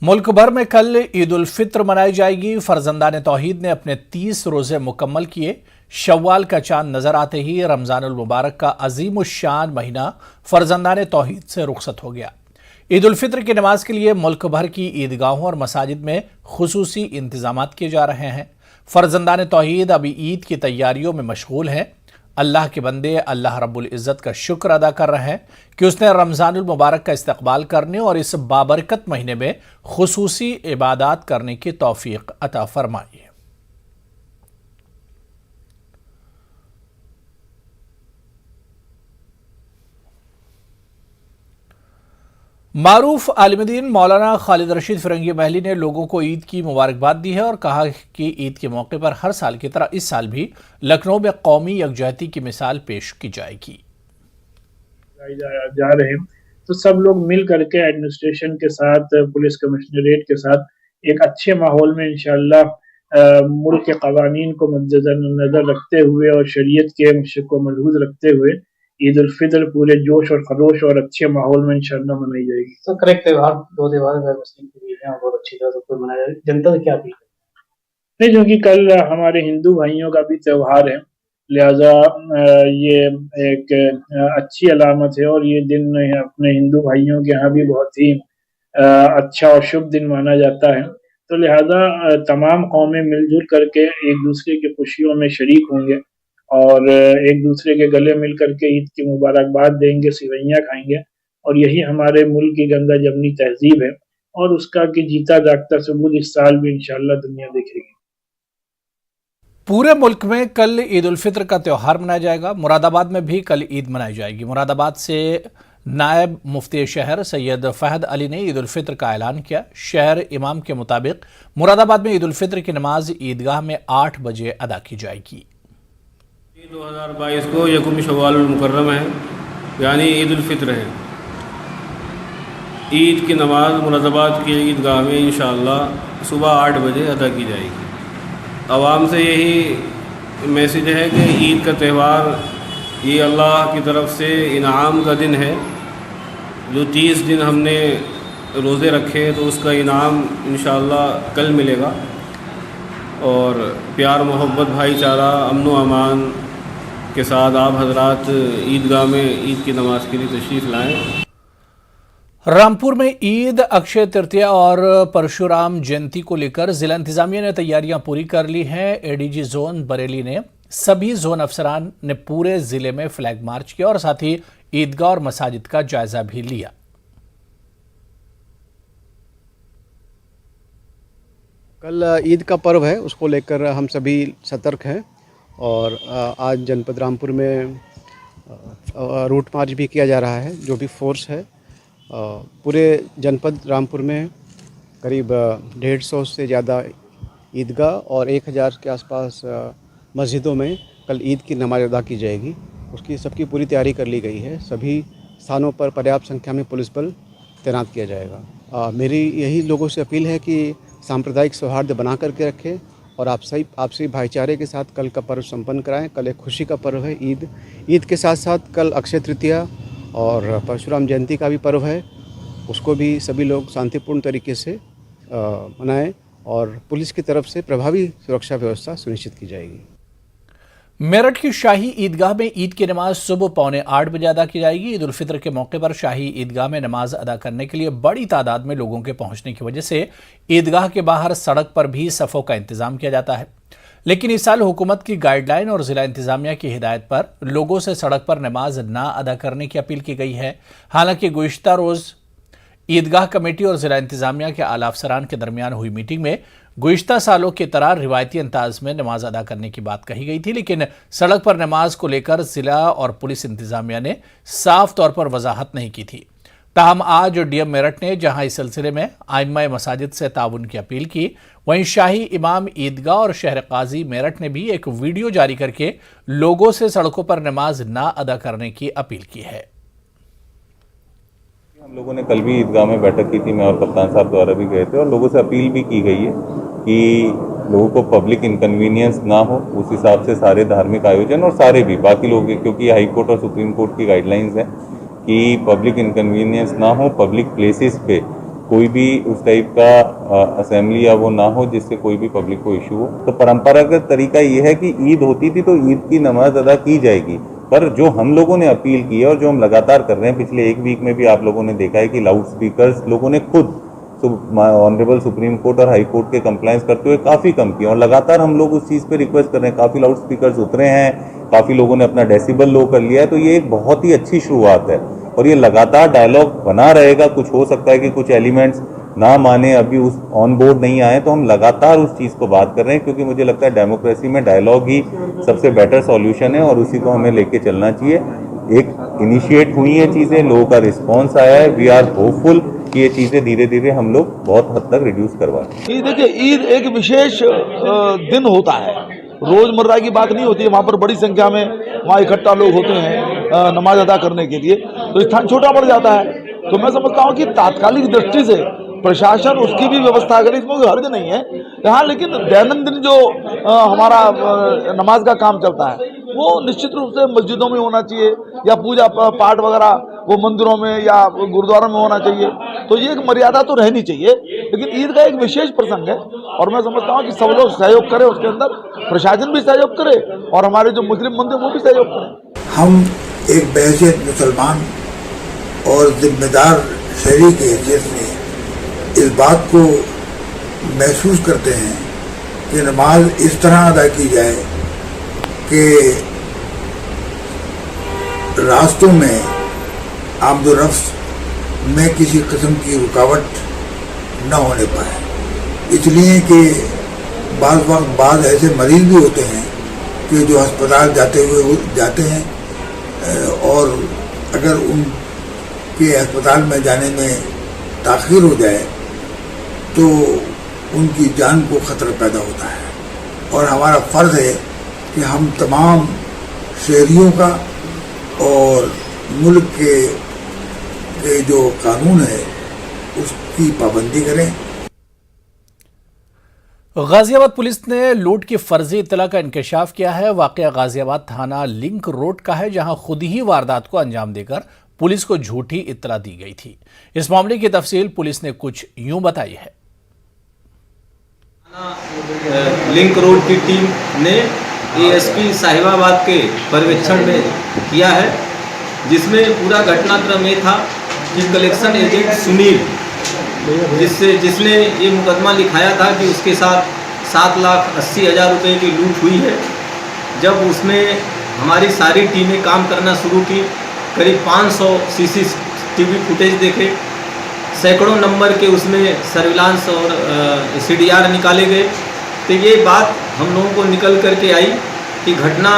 मुल्क भर में कल ईद उल फित्र मनाई जाएगी। फर्जंदान तौहीद ने अपने 30 रोजे मुकम्मल किए। शव्वाल का चांद नजर आते ही रमजानुल मुबारक का अजीम शान महीना फर्जंदान तौहीद से रुखसत हो गया। ईद उल फित्र की नमाज के लिए मुल्क भर की ईदगाहों और मसाजिद में खुसूसी इंतजामात किए जा रहे हैं। फर्जंदान तौहीद अभी ईद की तैयारियों में मशगूल हैं। अल्लाह के बंदे अल्लाह रब्बुल इज़्ज़त का शुक्र अदा कर रहे हैं कि उसने रमज़ानुल मुबारक का इस्तक़बाल करने और इस बाबरकत महीने में खुसूसी इबादत करने की तौफीक अता फरमाई है। मारूफ आलिमदीन मौलाना खालिद रशीद फिरंगी महली ने लोगों को ईद की मुबारकबाद दी है और कहा कि ईद के मौके पर हर साल की तरह इस साल भी लखनऊ में कौमी यकजहती की मिसाल पेश की जाएगी। जा रहे हैं तो सब लोग मिल करके एडमिनिस्ट्रेशन के साथ, पुलिस कमिश्नरेट के साथ एक अच्छे माहौल में इंशाअल्लाह मुल्क के कवानीन को मद्देनजर रखते हुए और शरीयत के मशक़ को मलहूज़ रखते हुए ईद उल फित्र पूरे जोश और खरोश और अच्छे माहौल में इंशाअल्लाह मनाई जाएगी। तो करेक्ट त्योहार, दो त्योहार गैर मुस्लिम के लिए हैं और बहुत अच्छी तरह से मनाया जाए। जनता से क्या अपील करें? नहीं, क्योंकि कल हमारे हिंदू भाइयों का भी त्योहार है, लिहाजा ये एक अच्छी अलामत है और ये दिन अपने हिंदू भाइयों के यहाँ भी बहुत ही अच्छा और शुभ दिन माना जाता है। तो लिहाजा तमाम कौमें मिलजुल करके एक दूसरे की खुशियों में शरीक होंगे और एक दूसरे के गले मिल करके ईद की मुबारकबाद देंगे, सिवैयाँ खाएंगे और यही हमारे मुल्क की गंगा जमनी तहजीब है और उसका कि जीता जागता सबूत इस साल भी इंशाअल्लाह दुनिया देखेगी। पूरे मुल्क में कल ईद उल फित्र का त्यौहार मनाया जाएगा। मुरादाबाद में भी कल ईद मनाई जाएगी। मुरादाबाद से नायब मुफ्ती शहर सैयद फहद अली ने ईद उल फित्र का ऐलान किया। शहर इमाम के मुताबिक मुरादाबाद में ईद उल फित्र की नमाज ईदगाह में 8 बजे अदा की जाएगी। 2022 को यकुम शव्वाल मुकर्रम है, यानी ईद उल फित्र है। ईद की नमाज मुरादाबाद की ईदगाह में इंशाअल्लाह सुबह 8 बजे अदा की जाएगी। आवाम से यही मैसेज है कि ईद का त्यौहार ये अल्लाह की तरफ से इनाम का दिन है। जो 30 दिन हमने रोज़े रखे तो उसका इनाम इंशाअल्लाह कल मिलेगा और प्यार मोहब्बत भाईचारा अमन व अमान के साथ आप हजरात ईदगाह में ईद की नमाज के लिए तशरीफ़ लाएँ। रामपुर में ईद, अक्षय तृतीया और परशुराम जयंती को लेकर जिला इंतजामिया ने तैयारियां पूरी कर ली हैं। एडीजी जोन बरेली ने सभी जोन अफसरान ने पूरे जिले में फ्लैग मार्च किया और साथ ही ईदगाह और मसाजिद का जायजा भी लिया। कल ईद का पर्व है, उसको लेकर हम सभी सतर्क हैं और आज जनपद रामपुर में रूट मार्च भी किया जा रहा है। जो भी फोर्स है पूरे जनपद रामपुर में करीब 150 से ज़्यादा ईदगाह और 1000 के आसपास मस्जिदों में कल ईद की नमाज अदा की जाएगी। उसकी सबकी पूरी तैयारी कर ली गई है। सभी स्थानों पर पर्याप्त संख्या में पुलिस बल तैनात किया जाएगा। मेरी यही लोगों से अपील है कि सांप्रदायिक सौहार्द बना करके रखें और आपसी भाईचारे के साथ कल का पर्व संपन्न कराएं। कल एक खुशी का पर्व है ईद। ईद के साथ साथ कल अक्षय तृतीया और परशुराम जयंती का भी पर्व है, उसको भी सभी लोग शांतिपूर्ण तरीके से मनाएं और पुलिस की तरफ से प्रभावी सुरक्षा व्यवस्था सुनिश्चित की जाएगी। मेरठ की शाही ईदगाह में ईद की नमाज सुबह 7:45 बजे अदा की जाएगी। ईद उल फित्र के मौके पर शाही ईदगाह में नमाज अदा करने के लिए बड़ी तादाद में लोगों के पहुंचने की वजह से ईदगाह के बाहर सड़क पर भी सफ़ों का इंतजाम किया जाता है। लेकिन इस साल हुकूमत की गाइडलाइन और जिला इंतजामिया की हिदायत पर लोगों से सड़क पर नमाज ना अदा करने की अपील की गई है। हालांकि गुज़िश्ता रोज़ ईदगाह कमेटी और जिला इंतजामिया के आला अफसरान के दरमियान हुई मीटिंग में गुज़िश्ता सालों की तरह रिवायती अंदाज में नमाज अदा करने की बात कही गई थी, लेकिन सड़क पर नमाज को लेकर जिला और पुलिस इंतजामिया ने साफ तौर पर वजाहत नहीं की थी। ताहम आज डीएम मेरठ ने जहां इस सिलसिले में आइम्मा मसाजिद से ताउन की अपील की, वहीं शाही इमाम ईदगाह और शहर काजी मेरठ ने भी एक वीडियो जारी करके लोगों से सड़कों पर नमाज ना अदा करने की अपील की है। हम लोगों ने कल भी ईदगाह में बैठक की थी, मैं और कप्तान साहब द्वारा भी गए थे और लोगों से अपील भी की गई है कि लोगों को पब्लिक इनकन्वीनियंस ना हो, उस हिसाब से सारे धार्मिक आयोजन और सारे भी बाकी लोग, क्योंकि हाई कोर्ट और सुप्रीम कोर्ट की गाइडलाइंस हैं कि पब्लिक इनकन्वीनियंस ना हो, पब्लिक प्लेसेस पे कोई भी उस टाइप का असेंबली या वो ना हो जिससे कोई भी पब्लिक को इशू हो। तो परंपरागत तरीका ये है कि ईद होती थी तो ईद की नमाज अदा की जाएगी, पर जो हम लोगों ने अपील की है और जो हम लगातार कर रहे हैं, पिछले एक वीक में भी आप लोगों ने देखा है कि लाउड स्पीकर्स लोगों ने खुद ऑनरेबल सुप्रीम कोर्ट और हाई कोर्ट के कंप्लायंस करते हुए काफ़ी कम किया, और लगातार हम लोग उस चीज़ पे रिक्वेस्ट कर रहे हैं। काफ़ी लाउड स्पीकर्स उतरे हैं, काफ़ी लोगों ने अपना डेसिबल लो कर लिया है, तो ये एक बहुत ही अच्छी शुरुआत है और ये लगातार डायलॉग बना रहेगा। कुछ हो सकता है कि कुछ एलिमेंट्स ना माने, अभी उस ऑन बोर्ड नहीं आए, तो हम लगातार उस चीज़ को बात कर रहे हैं, क्योंकि मुझे लगता है डेमोक्रेसी में डायलॉग ही सबसे बेटर सॉल्यूशन है और उसी को हमें लेके चलना चाहिए। एक इनिशिएट हुई हैं चीज़ें, लोगों का रिस्पॉन्स आया है, वी आर होपफुल कि ये चीज़ें धीरे धीरे हम लोग बहुत हद तक रिड्यूस करवाएं। देखिए, ईद एक विशेष दिन होता है, रोजमर्रा की बात नहीं होती है। वहाँ पर बड़ी संख्या में वहाँ इकट्ठा लोग होते हैं नमाज अदा करने के लिए, तो स्थान छोटा पड़ जाता है। तो मैं समझता हूँ कि तात्कालिक दृष्टि से प्रशासन उसकी भी व्यवस्था करे, इसमें कोई हर्ज नहीं है यहाँ। लेकिन दैनंदिन जो हमारा नमाज का काम चलता है वो निश्चित रूप से मस्जिदों में होना चाहिए या पूजा पाठ वगैरह वो मंदिरों में या गुरुद्वारों में होना चाहिए। तो ये एक मर्यादा तो रहनी चाहिए, लेकिन ईद का एक विशेष प्रसंग है और मैं समझता हूँ कि सब लोग सहयोग करें, उसके अंदर प्रशासन भी सहयोग करे और हमारे जो मुस्लिम मंदिर वो भी सहयोग करें। हम एक बहैसियत मुसलमान और जिम्मेदार शहरी के हैसियत से इस बात को महसूस करते हैं कि नमाज इस तरह अदा की जाए कि रास्तों में आमदोरफ्त में किसी किस्म की रुकावट न होने पाए, इसलिए कि बाद ऐसे मरीज भी होते हैं कि जो अस्पताल जाते हैं और अगर उनके अस्पताल में जाने में ताख़ीर हो जाए तो उनकी जान को ख़तरा पैदा होता है। और हमारा फ़र्ज़ है कि हम तमाम शहरियों का और मुल्क के जो कानून है उसकी पाबंदी करें। गाजियाबाद पुलिस ने लूट की फर्जी इत्तला का इंकशाफ किया है। वाकया गाजियाबाद थाना लिंक रोड का है, जहां खुद ही वारदात को अंजाम देकर पुलिस को झूठी इत्तला दी गई थी। इस मामले की तफसील पुलिस ने कुछ यूं बताई है। लिंक रोड की टीम ने एएसपी साहिबाबाद के पर्यवेक्षण में किया है, जिसमें पूरा घटनाक्रम ये था कि कलेक्शन एजेंट सुनील जिसने ये मुकदमा लिखाया था कि उसके साथ 7,80,000 रुपये की लूट हुई है। जब उसने हमारी सारी टीमें काम करना शुरू की, करीब 500 CCTV फुटेज देखे, सैकड़ों नंबर के उसमें सर्विलांस और CDR निकाले गए, तो ये बात हम लोगों को निकल करके आई कि घटना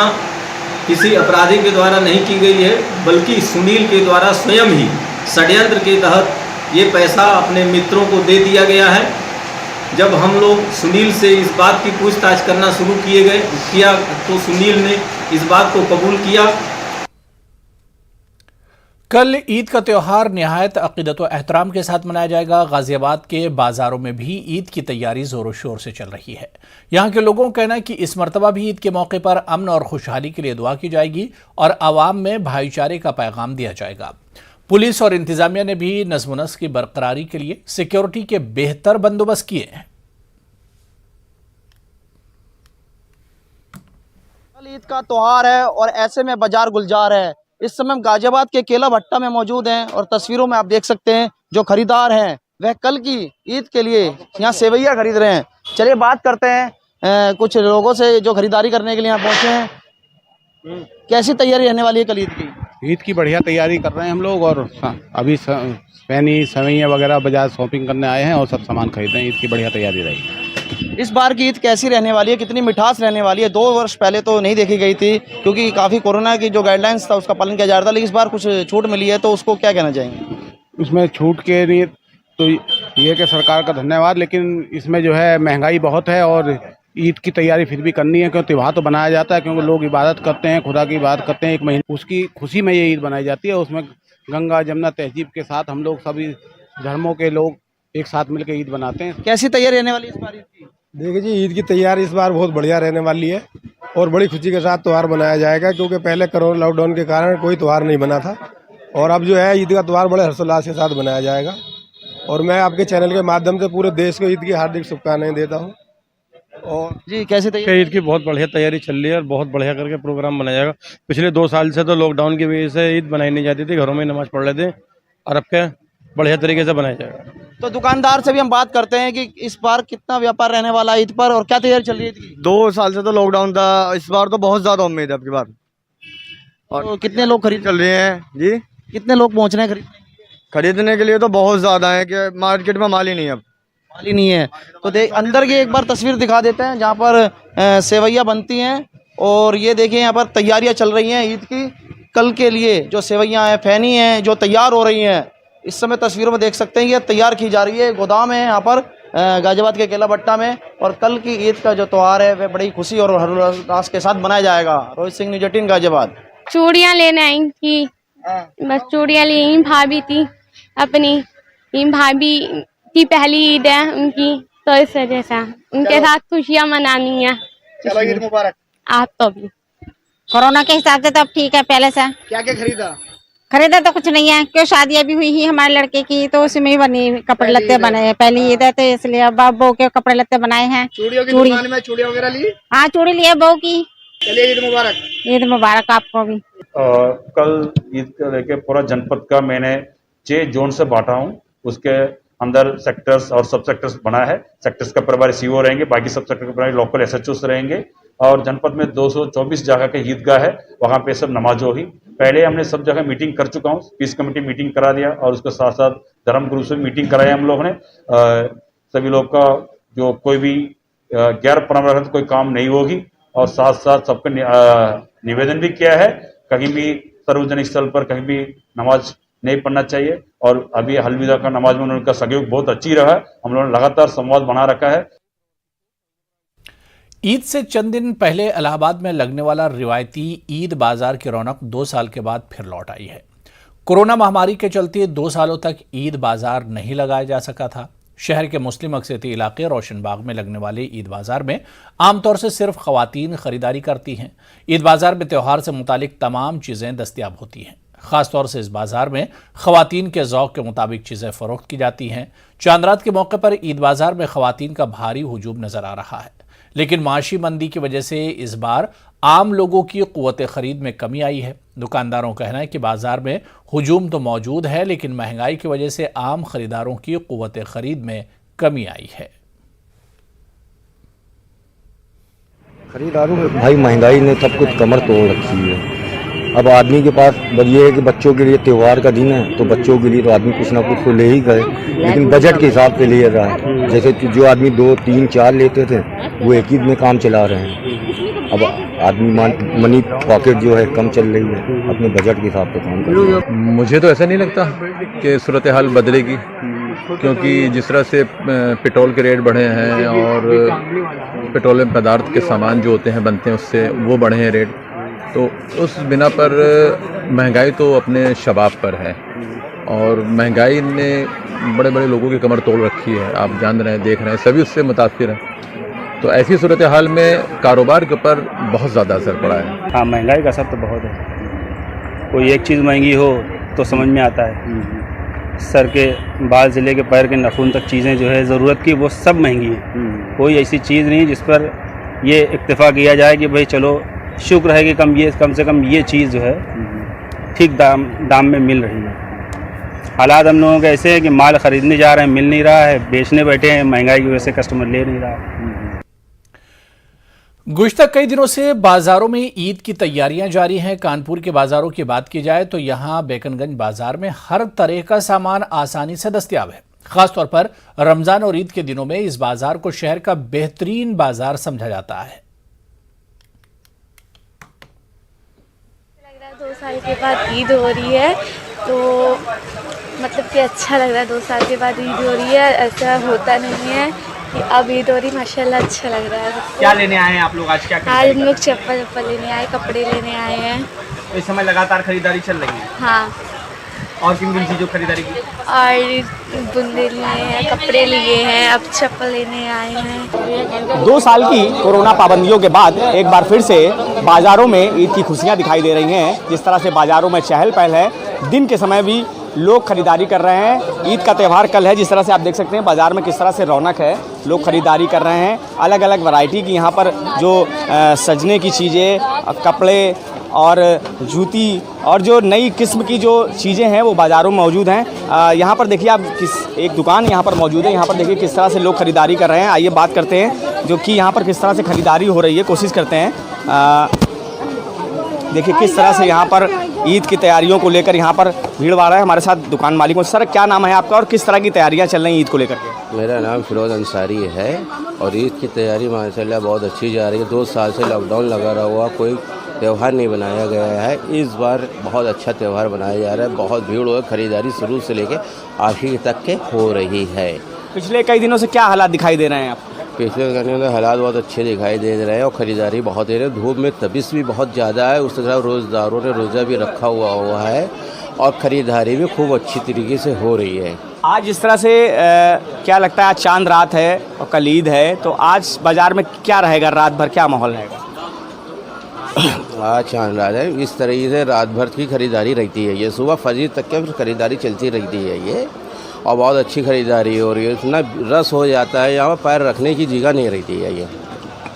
किसी अपराधी के द्वारा नहीं की गई है, बल्कि सुनील के द्वारा स्वयं ही षड्यंत्र के तहत ये पैसा अपने मित्रों को दे दिया गया है। जब हम लोग सुनील से इस बात की पूछताछ करना शुरू किया तो सुनील ने इस बात को कबूल किया। कल ईद का त्यौहार निहायत अकीदत व एहतराम के साथ मनाया जाएगा। गाजियाबाद के बाजारों में भी ईद की तैयारी जोरों शोर से चल रही है। यहाँ के लोगों का कहना है कि इस मरतबा भी ईद के मौके पर अमन और खुशहाली के लिए दुआ की जाएगी और आवाम में भाईचारे का पैगाम दिया जाएगा। पुलिस और इंतजामिया ने भी नज़्म व नस्क़ की बरकरारी के लिए सिक्योरिटी के बेहतर बंदोबस्त किए हैं। कल ईद का त्यौहार है और ऐसे में बाजार गुलजार है। इस समय हम गाजियाबाद के केला भट्टा में मौजूद हैं और तस्वीरों में आप देख सकते हैं जो खरीदार हैं वह कल की ईद के लिए यहाँ सेवैया खरीद रहे हैं। चलिए बात करते हैं कुछ लोगों से जो खरीदारी करने के लिए यहाँ पहुँचे हैं। कैसी तैयारी रहने वाली है कल ईद की? ईद की बढ़िया तैयारी कर रहे हैं हम लोग और अभी पैनी सेवैयाँ वगैरह बाजार शॉपिंग करने आए हैं और सब सामान खरीद रहे हैं। ईद की बढ़िया तैयारी रहेगी। इस बार की ईद कैसी रहने वाली है, कितनी मिठास रहने वाली है? 2 वर्ष पहले तो नहीं देखी गई थी क्योंकि काफ़ी कोरोना की जो गाइडलाइंस था उसका पालन किया जा रहा था, लेकिन इस बार कुछ छूट मिली है तो उसको क्या कहना चाहेंगे? इसमें छूट के लिए तो ये कि सरकार का धन्यवाद, लेकिन इसमें जो है महंगाई बहुत है और ईद की तैयारी फिर भी करनी है क्योंकि त्यौहार तो बनाया जाता है, क्योंकि लोग इबादत करते हैं, खुदा की इबादत करते हैं 1 महीने, उसकी खुशी में ये ईद बनाई जाती है। उसमें गंगा जमुना तहजीब के साथ हम लोग सभी धर्मों के लोग एक साथ मिलकर ईद बनाते हैं। कैसी तैयारी रहने वाली है इस बार ईद की? देखिए जी, ईद की तैयारी इस बार बहुत बढ़िया रहने वाली है और बड़ी खुशी के साथ त्यौहार मनाया जाएगा, क्योंकि पहले कोरोना लॉकडाउन के कारण कोई त्यौहार नहीं बना था और अब जो है ईद का त्यौहार बड़े हर्षोल्लास के साथ मनाया जाएगा और मैं आपके चैनल के माध्यम से पूरे देश को ईद की हार्दिक शुभकामनाएं देता हूँ। और जी कैसे तैयारी? ईद की बहुत बढ़िया तैयारी चल रही है और बहुत बढ़िया करके प्रोग्राम बनाया जाएगा। पिछले 2 साल से तो लॉकडाउन की वजह से ईद बनाई नहीं जाती थी, घरों में नमाज पढ़ लेते, और अब क्या बढ़िया तरीके से बनाया जाएगा। तो दुकानदार से भी हम बात करते हैं कि इस बार कितना व्यापार रहने वाला है ईद पर और क्या तैयारी चल रही है ईद की? 2 साल से तो लॉकडाउन था, इस बार तो बहुत ज्यादा उम्मीद है अब की बार। और तो कितने लोग खरीद चल रहे हैं जी? कितने लोग पहुंच रहे हैं खरीदने के लिए तो बहुत ज्यादा है कि मार्केट में माल ही नहीं है, अब माल ही नहीं है। तो देख अंदर की एक बार तस्वीर दिखा देते हैं जहाँ पर सेवैयाँ बनती हैं और ये देखिए यहाँ पर तैयारियाँ चल रही हैं ईद की। कल के लिए जो सेवैयाँ हैं, फैनी हैं जो तैयार हो रही हैं, इस समय तस्वीरों में देख सकते हैं ये तैयार की जा रही है। गोदाम है यहाँ पर गाजियाबाद के केला भट्टा में, और कल की ईद का जो त्यौहार है वह बड़ी खुशी और हर्षोल्लास के साथ मनाया जाएगा। रोहित सिंह, न्यूज़ 18 गाजियाबाद। चूड़ियाँ लेने आई थी, बस चूड़ियाँ ली। भाभी थी अपनी, भाभी की पहली ईद है उनकी, तो इस वजह से उनके साथ खुशियाँ मनानी है। चलो ईद मुबारक। आप तो भी कोरोना के हिसाब से तो अब ठीक है पहले से। क्या क्या खरीदा? खरीदा तो कुछ नहीं है, क्यों शादी अभी हुई ही हमारे लड़के की, तो उसमें ही बनी कपड़े लत्ते बने हैं। पहली ईद है तो इसलिए अब बहू के कपड़े लत्ते बनाए हैं। चूड़ियों की दुकान में चूड़ियाँ वगैरह ली? हाँ चूड़ी लिए बहू की। चलिए ईद मुबारक। ईद मुबारक आपको भी। कल ईद को लेके पूरा जनपद का मैंने 6 जोन से बांटा हूँ, उसके अंदर सेक्टर्स और सब सेक्टर्स बना है। सेक्टर्स का प्रभारी सीओ रहेंगे, बाकी सब सेक्टर के प्रभारी लोकल एसएचओस रहेंगे, और जनपद में 224 जगह के ईदगाह है, वहाँ पे सब नमाज होगी। पहले हमने सब जगह मीटिंग कर चुका हूँ, पीस कमेटी मीटिंग करा दिया, और उसके साथ साथ धर्म गुरु से मीटिंग कराई हम लोग ने। सभी लोग का जो कोई भी गैर परंपरागत कोई काम नहीं होगी, और साथ साथ सबको निवेदन भी किया है कहीं भी सार्वजनिक स्थल पर कहीं भी नमाज नहीं पढ़ना चाहिए। और अभी अलविदा का नमाज में उनका सहयोग बहुत अच्छी रहा है, हम लोगों ने लगातार संवाद बना रखा है। ईद से चंद दिन पहले इलाहाबाद में लगने वाला रिवायती ईद बाजार की रौनक 2 साल के बाद फिर लौट आई है। कोरोना महामारी के चलते 2 सालों तक ईद बाजार नहीं लगाया जा सका था। शहर के मुस्लिम अक्सरियती इलाके रोशनबाग में लगने वाले ईद बाजार में आमतौर से सिर्फ खवातीन खरीदारी करती हैं। ईद बाजार में त्यौहार से मुतालिक तमाम चीज़ें दस्तयाब होती हैं। खासतौर से इस बाजार में खवातीन के ज़ौक़ के मुताबिक चीज़ें फ़रोख्त की जाती हैं। चांद के मौके पर ईद बाजार में खवातीन का भारी हुजूम नजर आ रहा है, लेकिन माशी मंदी की वजह से इस बार आम लोगों की क़ुव्वत ख़रीद में कमी आई है। दुकानदारों का कहना है कि बाजार में हुजूम तो मौजूद है, लेकिन महंगाई की वजह से आम खरीदारों की क़ुव्वत ख़रीद में कमी आई है। खरीदारों में भाई महंगाई ने सब कुछ कमर तोड़ रखी है। अब आदमी के पास बस ये है कि बच्चों के लिए त्यौहार का दिन है, तो बच्चों के लिए तो आदमी कुछ ना कुछ तो ले ही गए, लेकिन बजट के हिसाब से ले रहा है। जैसे जो आदमी 2, 3, 4 लेते थे वो एक ईद में काम चला रहे हैं। अब आदमी मनी पॉकेट जो है कम चल रही है, अपने बजट के हिसाब से काम कर रही है। मुझे तो ऐसा नहीं लगता कि सूरत हाल बदलेगी, क्योंकि जिस तरह से पेट्रोल के रेट बढ़े हैं और पेट्रोलियम पदार्थ के सामान जो होते हैं बनते हैं उससे वो बढ़े हैं रेट, तो उस बिना पर महंगाई तो अपने शबाब पर है, और महंगाई ने बड़े बड़े लोगों की कमर तोड़ रखी है। आप जान रहे हैं, देख रहे हैं, सभी उससे मुतासिर हैं। तो ऐसी सूरत हाल में कारोबार के ऊपर बहुत ज़्यादा असर पड़ा है। हाँ, महंगाई का असर तो बहुत है। कोई एक चीज़ महंगी हो तो समझ में आता है। सर के बाल से लेके पैर के नाखून तक चीज़ें जो है ज़रूरत की वो सब महंगी हैं। कोई ऐसी चीज़ नहीं जिस पर ये इत्तेफाक किया जाए कि भाई चलो शुक्र है कि कम से कम ये चीज़ जो है ठीक दाम में मिल रही है। हालात हम लोगों के ऐसे हैं कि माल ख़रीदने जा रहे हैं, मिल नहीं रहा है, बेचने बैठे हैं, महंगाई की वजह से कस्टमर ले नहीं रहा है। गुज़श्ता कई दिनों से बाजारों में ईद की तैयारियां जारी हैं। कानपुर के बाजारों की बात की जाए तो यहां बेकनगंज बाजार में हर तरह का सामान आसानी से दस्तयाब है। खासतौर पर रमजान और ईद के दिनों में इस बाजार को शहर का बेहतरीन बाजार समझा जाता है। 2 साल के बाद ईद हो रही है तो मतलब कि अच्छा लग रहा है। 2 साल के बाद ईद हो रही है, ऐसा होता नहीं है कि अब ईद हो रही, माशाल्लाह अच्छा लग रहा है। क्या लेने आए हैं आप लोग आज? क्या आज हम लोग चप्पल लेने आए, कपड़े लेने आए हैं। इस समय लगातार खरीदारी चल रही है। हाँ। और किन चीज़ों की खरीदारी की? और बुंदे लिए हैं, कपड़े लिए हैं, अब चप्पल लेने आए हैं। 2 साल की कोरोना पाबंदियों के बाद एक बार फिर से बाज़ारों में ईद की खुशियां दिखाई दे रही हैं। जिस तरह से बाज़ारों में चहल पहल है, दिन के समय भी लोग खरीदारी कर रहे हैं। ईद का त्यौहार कल है, जिस तरह से आप देख सकते हैं बाज़ार में किस तरह से रौनक है, लोग खरीदारी कर रहे हैं। अलग अलग वैरायटी की यहाँ पर जो सजने की चीज़ें, कपड़े और जूती और जो नई किस्म की जो चीज़ें हैं वो बाज़ारों में मौजूद हैं। यहाँ पर देखिए आप एक दुकान यहाँ पर मौजूद है, यहाँ पर देखिए किस तरह से लोग खरीदारी कर रहे हैं। आइए बात करते हैं जो कि यहाँ पर किस तरह से खरीदारी हो रही है, कोशिश करते हैं। देखिए किस तरह से यहाँ पर ईद की तैयारियों को लेकर यहाँ पर भीड़ भाड़ है। हमारे साथ दुकान मालिक। सर क्या नाम है आपका और किस तरह की तैयारियाँ चल रही हैं ईद को लेकर के? मेरा नाम फिरोज़ अंसारी है और ईद की तैयारी माशाल्लाह बहुत अच्छी जा रही है। 2 साल से लॉकडाउन लगा हुआ, कोई त्यौहार नहीं बनाया गया है। इस बार बहुत अच्छा त्यौहार बनाया जा रहा है। बहुत भीड़ हो, खरीदारी शुरू से लेकर आखिर तक के हो रही है। पिछले कई दिनों से क्या हालात दिखाई दे रहे हैं आपको? पिछले दिनों में हालात बहुत अच्छे दिखाई दे रहे हैं और ख़रीदारी बहुत दे रहे हैं। धूप में तबियत भी बहुत ज़्यादा है, उस तरह रोज़दारों ने रोज़ा भी रखा हुआ है और ख़रीदारी भी खूब अच्छी तरीके से हो रही है। आज जिस तरह से क्या लगता है, आज चांद रात है और कल ईद है, तो आज बाज़ार में क्या रहेगा, रात भर क्या माहौल रहेगा? आज चांद रात है, इस तरीके से रात भर की खरीदारी रहती है। ये सुबह फजर तक के खरीदारी चलती रहती है ये, और बहुत अच्छी खरीदारी हो रही है। इतना रस हो जाता है, यहाँ पर पैर रखने की जगह नहीं रहती है ये।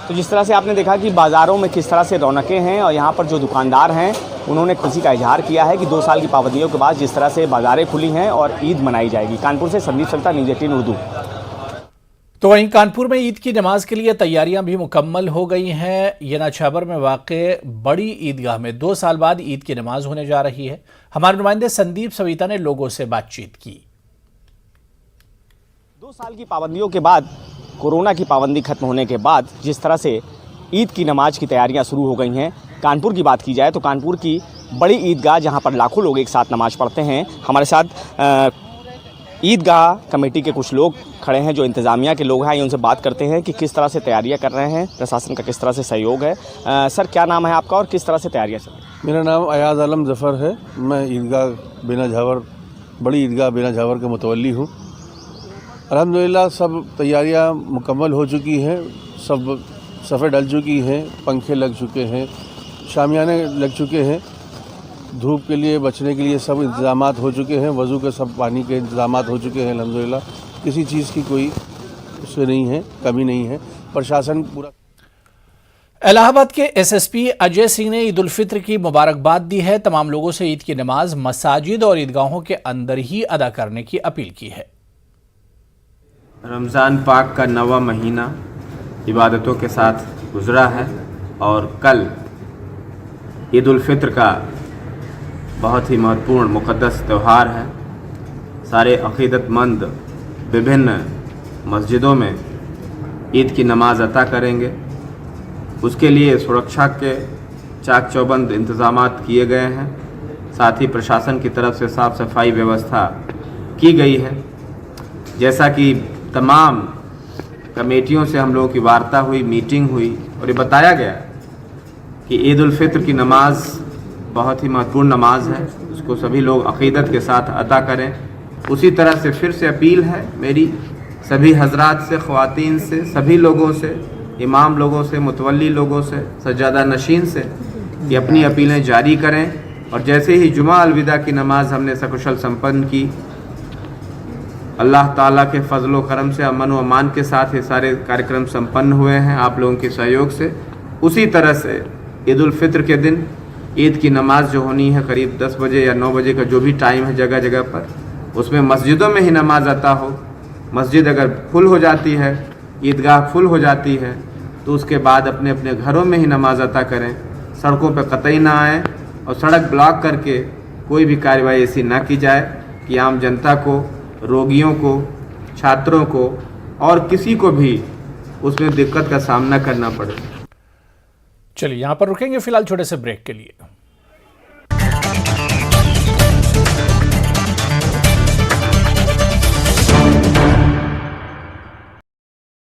तो जिस तरह से आपने देखा कि बाज़ारों में किस तरह से रौनकें हैं और यहाँ पर जो दुकानदार हैं उन्होंने खुशी का इजहार किया है कि 2 साल की पाबंदियों के बाद जिस तरह से बाज़ारें खुली हैं और ईद मनाई जाएगी। कानपुर से संदीप सविता, न्यूज़ 18 उर्दू। तो वहीं कानपुर में ईद की नमाज के लिए तैयारियां भी मुकम्मल हो गई हैं। ये नाछाबर में वाक़े बड़ी ईदगाह में 2 साल बाद ईद की नमाज होने जा रही है। हमारे नुमाइंदे संदीप सविता ने लोगों से बातचीत की। 2 साल की पाबंदियों के बाद, कोरोना की पाबंदी खत्म होने के बाद जिस तरह से ईद की नमाज की तैयारियां शुरू हो गई हैं, कानपुर की बात की जाए तो कानपुर की बड़ी ईदगाह जहां पर लाखों लोग एक साथ नमाज पढ़ते हैं। हमारे साथ ईदगाह कमेटी के कुछ लोग खड़े हैं जो इंतज़ामिया के लोग हैं। उनसे बात करते हैं कि किस तरह से तैयारियां कर रहे हैं, प्रशासन का किस तरह से सहयोग है। सर क्या नाम है आपका और किस तरह से तैयारियां चल रही हैं? मेरा नाम अयाज आलम ज़फ़र है। मैं ईदगाह बिना झावर, बड़ी ईदगाह बिना झावर का मुतवल्ली हूँ। अल्हम्दुलिल्लाह सब तैयारियां मुकम्मल हो चुकी हैं, सब सफ़े डल चुकी हैं, पंखे लग चुके हैं, शामियाने लग चुके हैं, धूप के लिए बचने के लिए सब इंतज़ामात हो चुके हैं, वज़ू के सब पानी के इंतज़ामात हो चुके हैं। अल्हम्दुलिल्लाह किसी चीज़ की कोई उससे नहीं है, कमी नहीं है। प्रशासन पूरा। इलाहाबाद के एसएसपी अजय सिंह ने ईद उल फित्र की मुबारकबाद दी है। तमाम लोगों से ईद की नमाज मसाजिद और ईदगाहों के अंदर ही अदा करने की अपील की है। रमज़ान पाक का 9वां महीना इबादतों के साथ गुज़रा है और कल ईद उल फित्र का बहुत ही महत्वपूर्ण मुक़द्दस त्यौहार है। सारे अक़ीदतमंद विभिन्न मस्जिदों में ईद की नमाज अता करेंगे। उसके लिए सुरक्षा के चाक चौबंद इंतज़ामात किए गए हैं। साथ ही प्रशासन की तरफ से साफ़ सफाई व्यवस्था की गई है। जैसा कि तमाम कमेटियों से हम लोगों की वार्ता हुई, मीटिंग हुई और ये बताया गया कि ईद उल फित्र की नमाज बहुत ही महत्वपूर्ण नमाज है, उसको सभी लोग अक़ीदत के साथ अदा करें। उसी तरह से फिर से अपील है मेरी सभी हजरात से, ख़वातीन से, सभी लोगों से, इमाम लोगों से, मुतवल्ली लोगों से, सज्जादा नशीन से कि अपनी अपीलें जारी करें। और जैसे ही जुमा अलविदा की नमाज हमने सकुशल संपन्न की, अल्लाह ताला के फजल व करम से अमन व अमान के साथ ये सारे कार्यक्रम संपन्न हुए हैं आप लोगों के सहयोग से। उसी तरह से ईद उल फित्र के दिन ईद की नमाज जो होनी है करीब 10 बजे या 9 बजे का जो भी टाइम है जगह जगह पर, उसमें मस्जिदों में ही नमाज अता हो। मस्जिद अगर फुल हो जाती है, ईदगाह फुल हो जाती है, तो उसके बाद अपने अपने घरों में ही नमाज अता करें। सड़कों पर कतई ना आएँ और सड़क ब्लॉक करके कोई भी कार्रवाई ऐसी ना की जाए कि आम जनता को, रोगियों को, छात्रों को और किसी को भी उसमें दिक्कत का सामना करना पड़े। चलिए यहाँ पर रुकेंगे फिलहाल छोटे से ब्रेक के लिए।